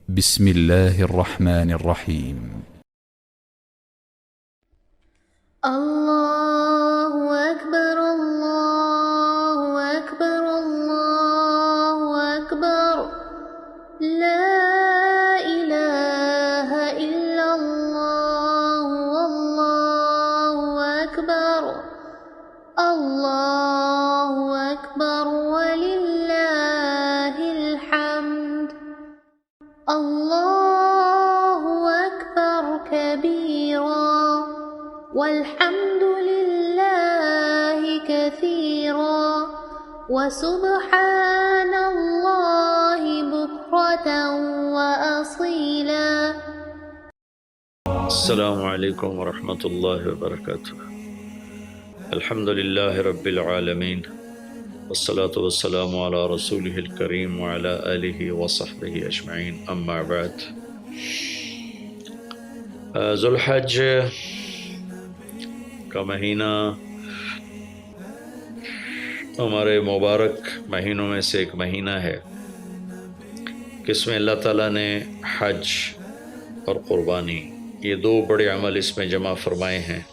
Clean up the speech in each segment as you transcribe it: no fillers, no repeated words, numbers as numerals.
بسم الله الرحمن الرحيم. الله أكبر الله أكبر الله أكبر لا إله إلا الله والله أكبر الله أكبر ولله الحمد الله أكبر كبيرا والحمد لله كثيرا وسبحان الله بكرة وأصيلا. السلام علیکم ورحمۃ اللہ وبرکاتہ. الحمد للہ رب العالمین والصلاة والسلام علی رسولہ الکریم وعلی آلہ وصحبہ اجمعین، اما بعد. ذو الحج کا مہینہ ہمارے مبارک مہینوں میں سے ایک مہینہ ہے کہ اس میں اللہ تعالیٰ نے حج اور قربانی، یہ دو بڑے عمل اس میں جمع فرمائے ہیں.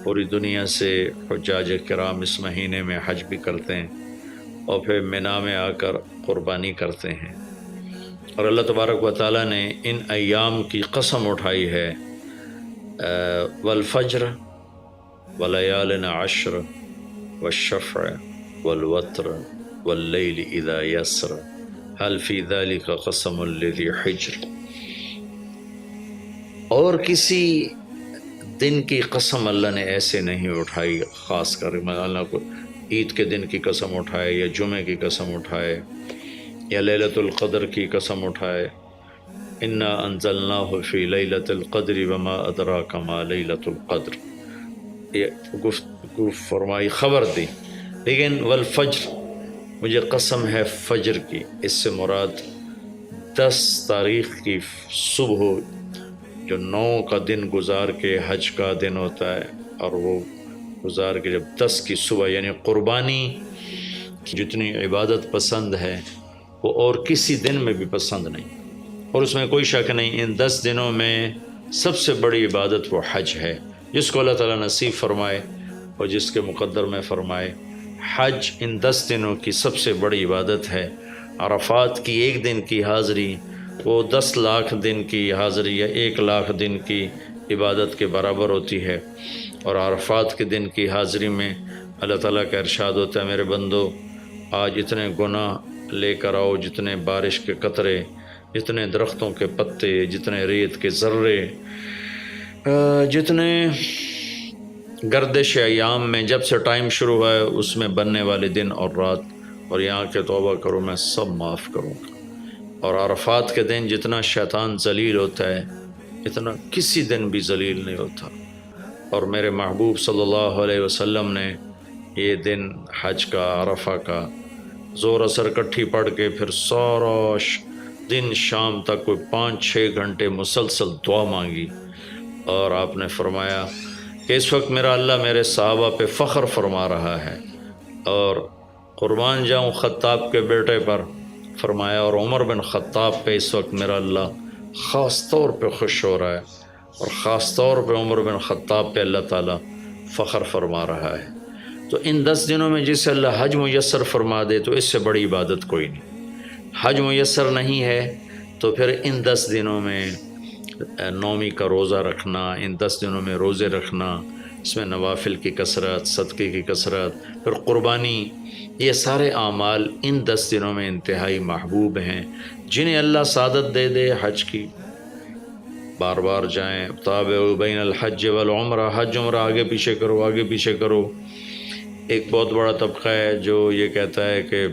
پوری دنیا سے حجاج کرام اس مہینے میں حج بھی کرتے ہیں اور پھر منا میں آ کر قربانی کرتے ہیں. اور اللہ تبارک و تعالیٰ نے ان ایام کی قسم اٹھائی ہے، والفجر ولیال عشر والشفع والوتر واللیل اذا یسر هل فی ذلک قسم لذی حجر. اور کسی دن کی قسم اللہ نے ایسے نہیں اٹھائی، خاص کر اللہ کو عید کے دن کی قسم اٹھائے یا جمعے کی قسم اٹھائے یا لیلۃ القدر کی قسم اٹھائے. انا انزلناہ فی لیلۃ القدر وما ادراک ما لیلۃ القدر، یہ گفتگو فرمائی، خبر دی. لیکن والفجر، مجھے قسم ہے فجر کی، اس سے مراد 10 تاریخ کی صبح جو 9 کا دن گزار کے حج کا دن ہوتا ہے، اور وہ گزار کے جب 10 کی صبح، یعنی قربانی کی جتنی عبادت پسند ہے وہ اور کسی دن میں بھی پسند نہیں، اور اس میں کوئی شک نہیں. ان 10 دنوں میں سب سے بڑی عبادت وہ حج ہے، جس کو اللہ تعالیٰ نصیب فرمائے اور جس کے مقدر میں فرمائے. حج ان 10 دنوں کی سب سے بڑی عبادت ہے. عرفات کی ایک دن کی حاضری وہ 10 لاکھ دن کی حاضری یا 1 لاکھ دن کی عبادت کے برابر ہوتی ہے. اور عرفات کے دن کی حاضری میں اللہ تعالیٰ کا ارشاد ہوتا ہے، میرے بندو آج اتنے گناہ لے کر آؤ، جتنے بارش کے قطرے، جتنے درختوں کے پتے، جتنے ریت کے ذرے، جتنے گردش ایام میں جب سے ٹائم شروع ہوا ہے اس میں بننے والے دن اور رات، اور یہاں کے توبہ کرو میں سب معاف کروں گا. اور عرفات کے دن جتنا شیطان ذلیل ہوتا ہے اتنا کسی دن بھی ذلیل نہیں ہوتا. اور میرے محبوب صلی اللہ علیہ وسلم نے یہ دن حج کا، عرفہ کا، زور اثر کٹھی پڑھ کے پھر سارا دن شام تک کوئی 5-6 گھنٹے مسلسل دعا مانگی. اور آپ نے فرمایا کہ اس وقت میرا اللہ میرے صحابہ پہ فخر فرما رہا ہے، اور قربان جاؤں خطاب کے بیٹے پر، فرمایا، اور عمر بن خطاب پہ اس وقت میرا اللہ خاص طور پہ خوش ہو رہا ہے، اور خاص طور پہ عمر بن خطاب پہ اللہ تعالیٰ فخر فرما رہا ہے. تو ان 10 دنوں میں جسے اللہ حج میسر فرما دے تو اس سے بڑی عبادت کوئی نہیں. حج میسر نہیں ہے تو پھر ان 10 دنوں میں نومی کا روزہ رکھنا، ان 10 دنوں میں روزے رکھنا، اس میں نوافل کی کثرت، صدقے کی کثرت، پھر قربانی، یہ سارے اعمال ان 10 دنوں میں انتہائی محبوب ہیں. جنہیں اللہ سعادت دے دے حج کی، بار بار جائیں. تابعوا بین الحج والعمرہ، حج عمرہ آگے پیچھے کرو، آگے پیچھے کرو. ایک بہت بڑا طبقہ ہے جو یہ کہتا ہے کہ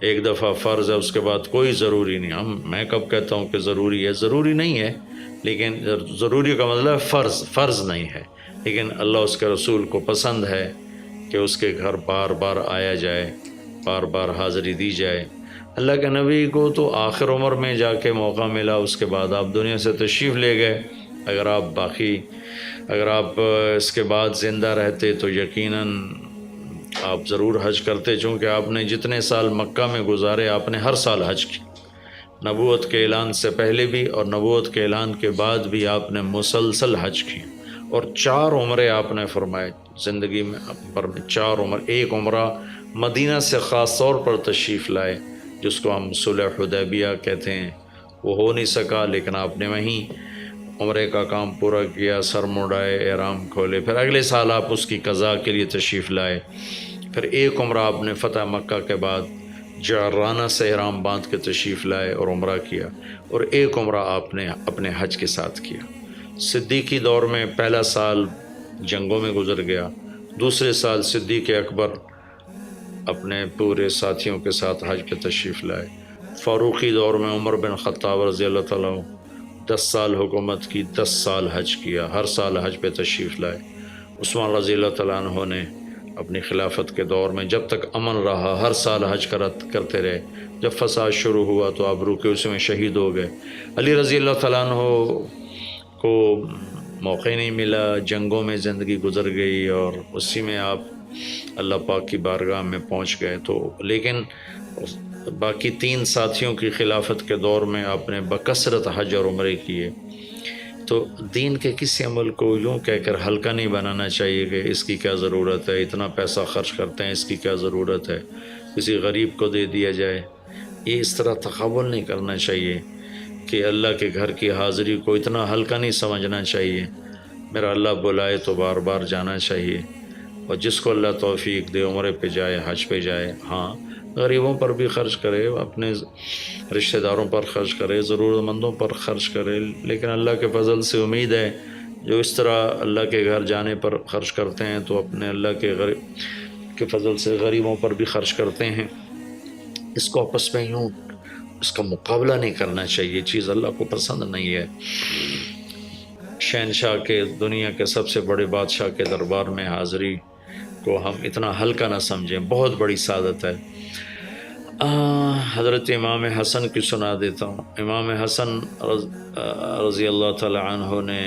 ایک دفعہ فرض ہے اس کے بعد کوئی ضروری نہیں. میں کب کہتا ہوں کہ ضروری ہے؟ ضروری نہیں ہے، لیکن ضروری کا مطلب فرض نہیں ہے. لیکن اللہ اس کے رسول کو پسند ہے کہ اس کے گھر بار بار آیا جائے، بار بار حاضری دی جائے. اللہ کے نبی کو تو آخر عمر میں جا کے موقع ملا، اس کے بعد آپ دنیا سے تشریف لے گئے. اگر آپ اس کے بعد زندہ رہتے تو یقیناً آپ ضرور حج کرتے، چونکہ آپ نے جتنے سال مکہ میں گزارے آپ نے ہر سال حج کی. نبوت کے اعلان سے پہلے بھی اور نبوت کے اعلان کے بعد بھی آپ نے مسلسل حج کیے، اور 4 عمرے آپ نے فرمائے زندگی میں پر 4 عمر۔ ایک عمرہ مدینہ سے خاص طور پر تشریف لائے جس کو ہم صلح حدیبیہ کہتے ہیں، وہ ہو نہیں سکا لیکن آپ نے وہیں عمرے کا کام پورا کیا، سر مڑائے، احرام کھولے، پھر اگلے سال آپ اس کی قضاء کے لیے تشریف لائے۔ پھر ایک عمرہ آپ نے فتح مکہ کے بعد جعرانہ سے احرام باندھ کے تشریف لائے اور عمرہ کیا، اور ایک عمرہ آپ نے اپنے حج کے ساتھ کیا۔ صدیقی دور میں پہلا سال جنگوں میں گزر گیا، دوسرے سال صدیق اکبر اپنے پورے ساتھیوں کے ساتھ حج پہ تشریف لائے۔ فاروقی دور میں عمر بن خطاب رضی اللہ تعالیٰ 10 سال حکومت کی، 10 سال حج کیا، ہر سال حج پہ تشریف لائے۔ عثمان رضی اللہ تعالیٰ عنہ نے اپنی خلافت کے دور میں جب تک امن رہا ہر سال حج کرتے رہے، جب فساد شروع ہوا تو آپ رکے، اس میں شہید ہو گئے۔ علی رضی اللہ تعالیٰ عنہ کو موقع نہیں ملا، جنگوں میں زندگی گزر گئی اور اسی میں آپ اللہ پاک کی بارگاہ میں پہنچ گئے۔ تو لیکن باقی 3 ساتھیوں کی خلافت کے دور میں آپ نے بکثرت حج اور عمرے کیے۔ تو دین کے کسی عمل کو یوں کہہ کر ہلکا نہیں بنانا چاہیے کہ اس کی کیا ضرورت ہے، اتنا پیسہ خرچ کرتے ہیں، اس کی کیا ضرورت ہے، کسی غریب کو دے دیا جائے۔ یہ اس طرح تقابل نہیں کرنا چاہیے کہ اللہ کے گھر کی حاضری کو اتنا ہلکا نہیں سمجھنا چاہیے۔ میرا اللہ بلائے تو بار بار جانا چاہیے، اور جس کو اللہ توفیق دے عمرے پہ جائے، حج پہ جائے۔ ہاں، غریبوں پر بھی خرچ کرے، اپنے رشتہ داروں پر خرچ کرے، ضرورت مندوں پر خرچ کرے، لیکن اللہ کے فضل سے امید ہے جو اس طرح اللہ کے گھر جانے پر خرچ کرتے ہیں تو اپنے اللہ کے فضل سے غریبوں پر بھی خرچ کرتے ہیں۔ اس کو آپس میں یوں اس کا مقابلہ نہیں کرنا چاہیے، چیز اللہ کو پسند نہیں ہے۔ شہنشاہ کے، دنیا کے سب سے بڑے بادشاہ کے دربار میں حاضری کو ہم اتنا ہلکا نہ سمجھیں، بہت بڑی سعادت ہے۔ حضرت امام حسن کی سنا دیتا ہوں۔ امام حسن رضی اللہ تعالی عنہ نے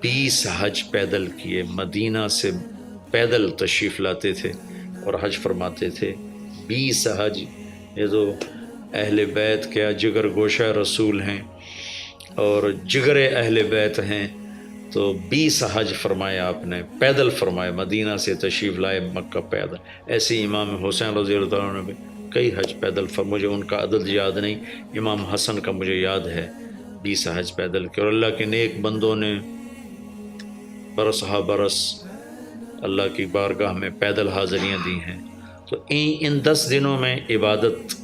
20 حج پیدل کیے، مدینہ سے پیدل تشریف لاتے تھے اور حج فرماتے تھے۔ 20 حج، یہ تو اہل بیت کیا جگر گوشہ رسول ہیں اور جگر اہل بیت ہیں، تو 20 حج فرمایا آپ نے، پیدل فرمائے، مدینہ سے تشریف لائے مکہ پیدل۔ ایسے امام حسین رضی اللہ عنہ نے بھی کئی حج پیدل مجھے ان کا عدد یاد نہیں، امام حسن کا مجھے یاد ہے 20 حج پیدل کے، اور اللہ کے نیک بندوں نے برس ہا برس اللہ کی بارگاہ میں پیدل حاضریاں دی ہیں۔ تو ان 10 دنوں میں عبادت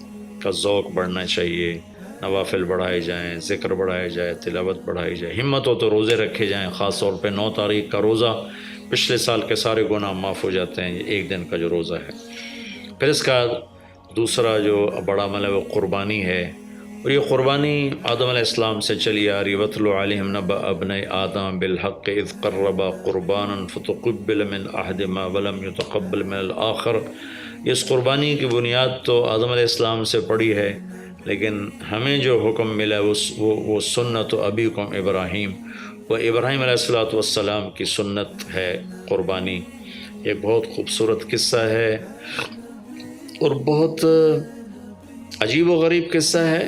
کا ذوق بڑھنا چاہیے، نوافل بڑھائے جائیں، ذکر بڑھائے جائے، تلاوت بڑھائی جائے، ہمت ہو تو روزے رکھے جائیں، خاص طور پہ 9 تاریخ کا روزہ، پچھلے سال کے سارے گناہ معاف ہو جاتے ہیں، یہ ایک دن کا جو روزہ ہے۔ پھر اس کا دوسرا جو بڑا عمل ہے وہ قربانی ہے، اور یہ قربانی آدم علیہ السلام سے چلی آ رہی۔ وَاتْلُ عَلَيْهِمْ نَبَأَ ابْنَيْ آدَمَ بِالْحَقِّ إِذْ قَرَّبَا قُرْبَانًا فَتُقُبِّلَ مِنْ أَحَدِهِمَا وَلَمْ يُتَقَبَّلْ مِنَ الْآخَرِ۔ اس قربانی کی بنیاد تو آدم علیہ السلام سے پڑی ہے، لیکن ہمیں جو حکم ملا وہ سنت ابیکم ابراہیم، وہ ابراہیم علیہ السلام کی سنت ہے قربانی۔ ایک بہت خوبصورت قصہ ہے اور بہت عجیب و غریب قصہ ہے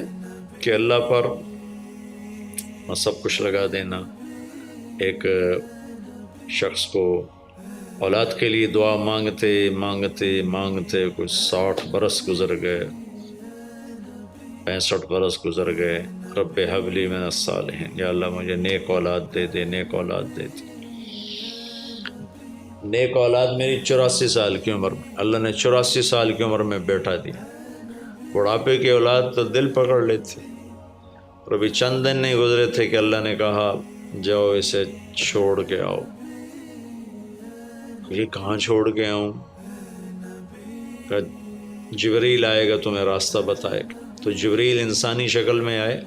کہ اللہ پر سب کچھ لگا دینا۔ ایک شخص کو اولاد کے لیے دعا مانگتے مانگتے مانگتے کچھ 60 برس گزر گئے، 65 برس گزر گئے۔ رب ہب لی من الصالحین، یا اللہ مجھے نیک اولاد دے دے، نیک اولاد دے دے۔ نیک اولاد میری 84 سال کی عمر میں، اللہ نے 84 سال کی عمر میں بیٹا دیا۔ بڑھاپے کی اولاد تو دل پکڑ لیتی، اور ابھی چند دن نہیں گزرے تھے کہ اللہ نے کہا جاؤ اسے چھوڑ کے آؤ۔ یہ کہاں چھوڑ کے آؤں؟ کہ جبریل آئے گا تمہیں راستہ بتائے گا۔ تو جبریل انسانی شکل میں آئے،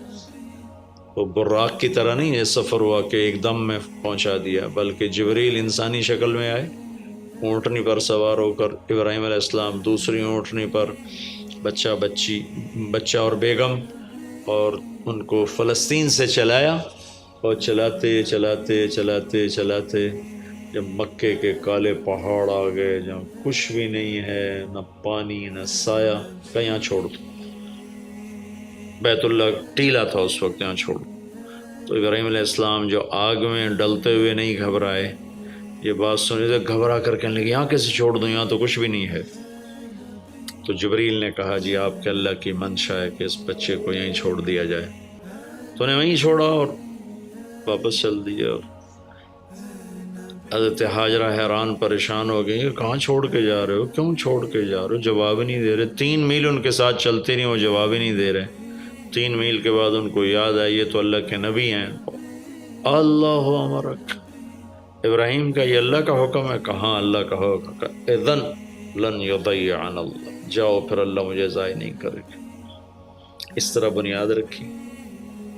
وہ براق کی طرح نہیں ہے سفر ہوا کہ ایک دم میں پہنچا دیا، بلکہ جبریل انسانی شکل میں آئے، اونٹنی پر سوار ہو کر، ابراہیم علیہ السلام دوسری اونٹنی پر، بچہ اور بیگم، اور ان کو فلسطین سے چلایا، اور چلاتے چلاتے چلاتے چلاتے جب مکے کے کالے پہاڑ آ گئے جہاں کچھ بھی نہیں ہے، نہ پانی نہ سایہ، کہ یہاں چھوڑ دو۔ بیت اللہ ٹیلا تھا اس وقت، یہاں چھوڑ۔ تو ابراہیم علیہ السلام جو آگ میں ڈلتے ہوئے نہیں گھبرائے، یہ بات سنی تو گھبرا کر کہنے لگے یہاں کیسے چھوڑ دوں، یہاں تو کچھ بھی نہیں ہے۔ تو جبریل نے کہا جی آپ کے اللہ کی منشا ہے کہ اس بچے کو یہیں چھوڑ دیا جائے۔ تو نے وہیں چھوڑا اور واپس چل دیا۔ اور حضرت ہاجرہ حیران پریشان ہو گئی، کہاں چھوڑ کے جا رہے ہو، کیوں چھوڑ کے جا رہے ہو، جواب ہی نہیں دے رہے۔ 3 میل ان کے ساتھ چلتے نہیں، وہ جواب ہی نہیں دے رہے۔ 3 میل کے بعد ان کو یاد آئی یہ تو اللہ کے نبی ہیں۔ اللہ امرک، ابراہیم کا یہ اللہ کا حکم ہے؟ کہاں اللہ کا حکم ہے؟ اذن لن یضیعنا اللہ، جاؤ پھر اللہ مجھے ضائع نہیں کرے گا۔ اس طرح بنیاد رکھی،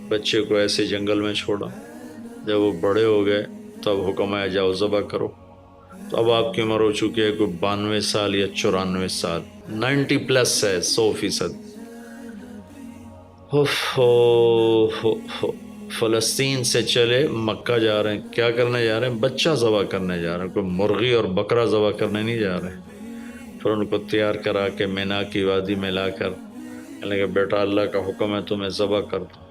بچے کو ایسے جنگل میں چھوڑا۔ جب وہ بڑے ہو گئے تب حکم آیا جاؤ ذبح کرو۔ تو اب آپ کی عمر ہو چکی ہے کوئی 92 سال یا 94 سال، 90+ ہے، 100%۔ فلسطین سے چلے مکہ جا رہے ہیں، کیا کرنے جا رہے ہیں؟ بچہ ذبح کرنے جا رہے ہیں، کوئی مرغی اور بکرا ذبح کرنے نہیں جا رہے ہیں۔ پھر ان کو تیار کرا کے مینا کی وادی میں لا کر کہنے لگے بیٹا اللہ کا حکم ہے تمہیں ذبح کر دو۔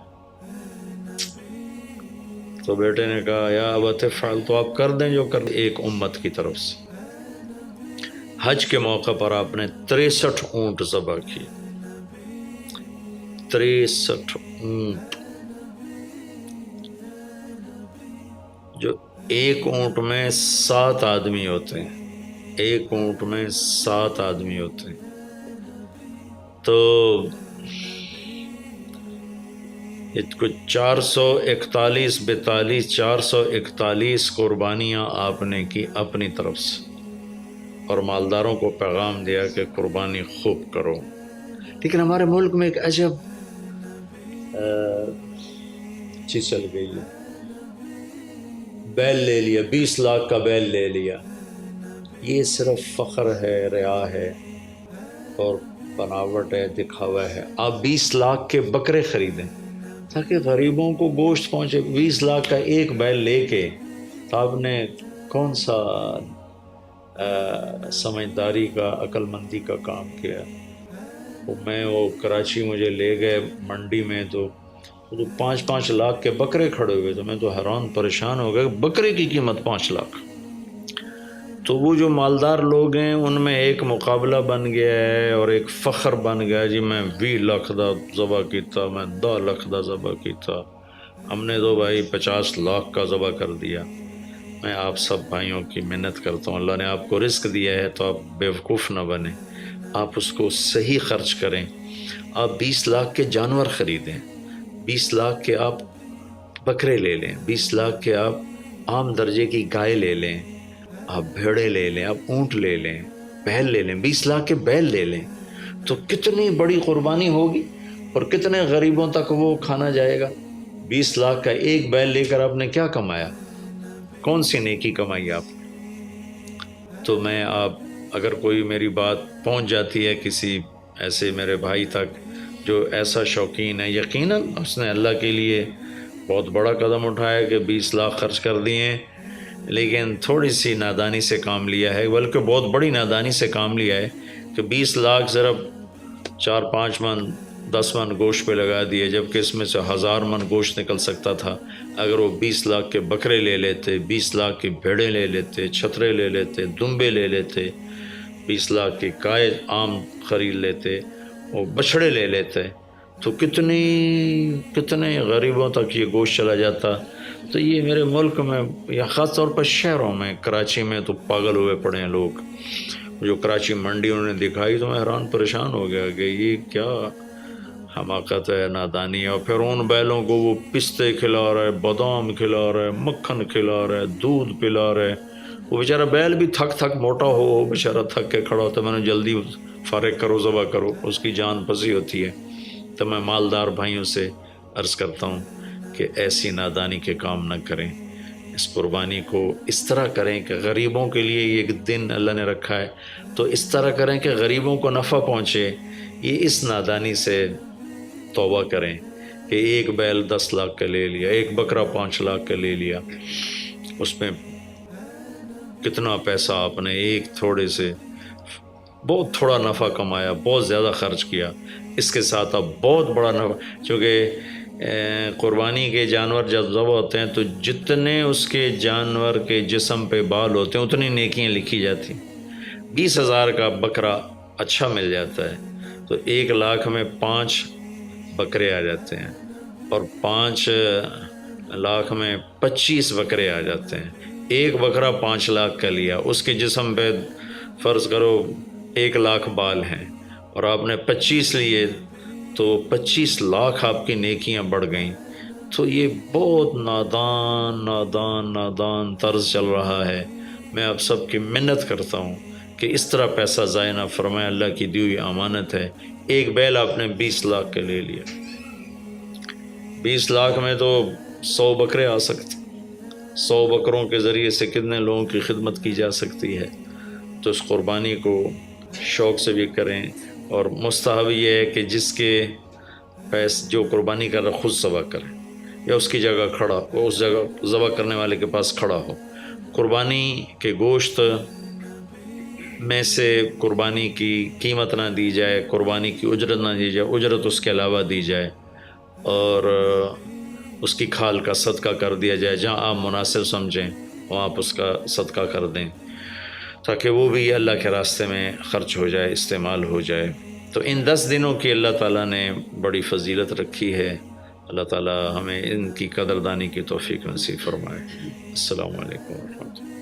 تو بیٹے نے کہا یا ابت افعل، تو آپ کر دیں جو کر دیں۔ ایک امت کی طرف سے حج کے موقع پر آپ نے 63 اونٹ ذبح کیے، 63 اونٹ، جو ایک اونٹ میں 7 آدمی ہوتے ہیں، ایک اونٹ میں 7 آدمی ہوتے ہیں۔ تو کچھ 441 قربانیاں آپ نے کی اپنی طرف سے، اور مالداروں کو پیغام دیا کہ قربانی خوب کرو۔ لیکن ہمارے ملک میں ایک عجب چیز چل گئی ہے، بیل لے لیا، 20 لاکھ کا بیل لے لیا۔ یہ صرف فخر ہے، ریا ہے اور بناوٹ ہے، دکھاوا ہے۔ آپ 20 لاکھ کے بکرے خریدیں تاکہ غریبوں کو گوشت پہنچے۔ 20 لاکھ کا ایک بیل لے کے تو آپ نے کون سا سمجھداری کا، عقل مندی کا کام کیا؟ وہ کراچی مجھے لے گئے منڈی میں، تو 5-5 لاکھ کے بکرے کھڑے ہوئے، تو میں تو حیران پریشان ہو گیا، بکرے کی قیمت 5 لاکھ۔ تو وہ جو مالدار لوگ ہیں ان میں ایک مقابلہ بن گیا ہے اور ایک فخر بن گیا جی میں 20 لاکھ دا ذبح کیتا، میں 10 لاکھ دا ذبح کیتا، ہم نے تو بھائی 50 لاکھ کا ذبح کر دیا۔ میں آپ سب بھائیوں کی منت کرتا ہوں، اللہ نے آپ کو رزق دیا ہے تو آپ بیوقوف نہ بنیں، آپ اس کو صحیح خرچ کریں۔ آپ 20 لاکھ کے جانور خریدیں، 20 لاکھ کے آپ بکرے لے لیں، 20 لاکھ کے آپ عام درجے کی گائے لے لیں، آپ بھیڑے لے لیں، آپ اونٹ لے لیں، بیل لے لیں، 20 لاکھ کے بیل لے لیں، تو کتنی بڑی قربانی ہوگی اور کتنے غریبوں تک وہ کھانا جائے گا۔ 20 لاکھ کا ایک بیل لے کر آپ نے کیا کمایا؟ کون سی نیکی کمائی آپ؟ تو میں اگر کوئی میری بات پہنچ جاتی ہے کسی ایسے میرے بھائی تک جو ایسا شوقین ہے، یقیناً اس نے اللہ کے لیے بہت بڑا قدم اٹھایا کہ 20 لاکھ خرچ کر دیے، لیکن تھوڑی سی نادانی سے کام لیا ہے، بلکہ بہت بڑی نادانی سے کام لیا ہے کہ 20 لاکھ صرف 4-5 من 10 من گوشت پہ لگا دیے، جبکہ اس میں سے 1000 من گوشت نکل سکتا تھا اگر وہ 20 لاکھ کے بکرے لے لیتے، 20 لاکھ کی بھیڑیں لے لیتے، چھترے لے لیتے، دمبے لے لیتے، 20 لاکھ کی گائے عام خرید لیتے، وہ بچھڑے لے لیتے، تو کتنے غریبوں تک یہ گوشت چلا جاتا۔ تو یہ میرے ملک میں یا خاص طور پر شہروں میں، کراچی میں تو پاگل ہوئے پڑے ہیں لوگ۔ جو کراچی منڈی انہوں نے دکھائی تو میں حیران پریشان ہو گیا کہ یہ کیا حماقت ہے، نادانی ہے۔ اور پھر ان بیلوں کو وہ پستے کھلا رہا ہے، بادام کھلا رہا ہے، مکھن کھلا رہا ہے، دودھ پلا رہا ہے۔ وہ بیچارہ بیل بھی تھک موٹا ہو بیچارہ تھک کے کھڑا ہوتا ہے، میں نے جلدی فارغ کرو، ذبح کرو، اس کی جان پسی ہوتی ہے۔ تو میں مالدار بھائیوں سے عرض کرتا ہوں کہ ایسی نادانی کے کام نہ کریں، اس قربانی کو اس طرح کریں کہ غریبوں کے لیے یہ دن اللہ نے رکھا ہے تو اس طرح کریں کہ غریبوں کو نفع پہنچے۔ یہ اس نادانی سے توبہ کریں کہ ایک بیل 10 لاکھ کا لے لیا، ایک بکرا 5 لاکھ کا لے لیا، اس میں کتنا پیسہ آپ نے ایک تھوڑے سے بہت تھوڑا نفع کمایا، بہت زیادہ خرچ کیا، اس کے ساتھ اب بہت بڑا نفع، چونکہ قربانی کے جانور جب ذبح ہوتے ہیں تو جتنے اس کے جانور کے جسم پہ بال ہوتے ہیں اتنی نیکیاں لکھی جاتی ہیں۔ 20,000 کا بکرا اچھا مل جاتا ہے تو 1,00,000 میں 5 بکرے آ جاتے ہیں، اور 5,00,000 میں 25 بکرے آ جاتے ہیں۔ ایک بکرا 5,00,000 کا لیا، اس کے جسم پہ فرض کرو 1,00,000 بال ہیں اور آپ نے 25 لیے تو 25,00,000 آپ کی نیکیاں بڑھ گئیں۔ تو یہ بہت نادان طرز چل رہا ہے۔ میں آپ سب کی منت کرتا ہوں کہ اس طرح پیسہ ضائع نہ فرمائیں، اللہ کی دی ہوئی امانت ہے۔ ایک بیل آپ نے 20,00,000 کے لے لیا، 20,00,000 میں تو 100 بکرے آ سکتے، 100 بکروں کے ذریعے سے کتنے لوگوں کی خدمت کی جا سکتی ہے۔ تو اس قربانی کو شوق سے بھی کریں، اور مستحب یہ ہے کہ جس کے پیسے جو قربانی کر رہا خود ذبح کرے، یا اس کی جگہ کھڑا، اس جگہ ذبح کرنے والے کے پاس کھڑا ہو۔ قربانی کے گوشت میں سے قربانی کی قیمت نہ دی جائے، قربانی کی اجرت نہ دی جائے، اجرت اس کے علاوہ دی جائے، اور اس کی کھال کا صدقہ کر دیا جائے۔ جہاں آپ مناسب سمجھیں وہاں آپ اس کا صدقہ کر دیں، تاکہ وہ بھی اللہ کے راستے میں خرچ ہو جائے، استعمال ہو جائے۔ تو ان 10 دنوں کی اللہ تعالیٰ نے بڑی فضیلت رکھی ہے۔ اللہ تعالیٰ ہمیں ان کی قدردانی کی توفیق نصیب فرمائے۔ السلام علیکم ورحمۃ اللہ۔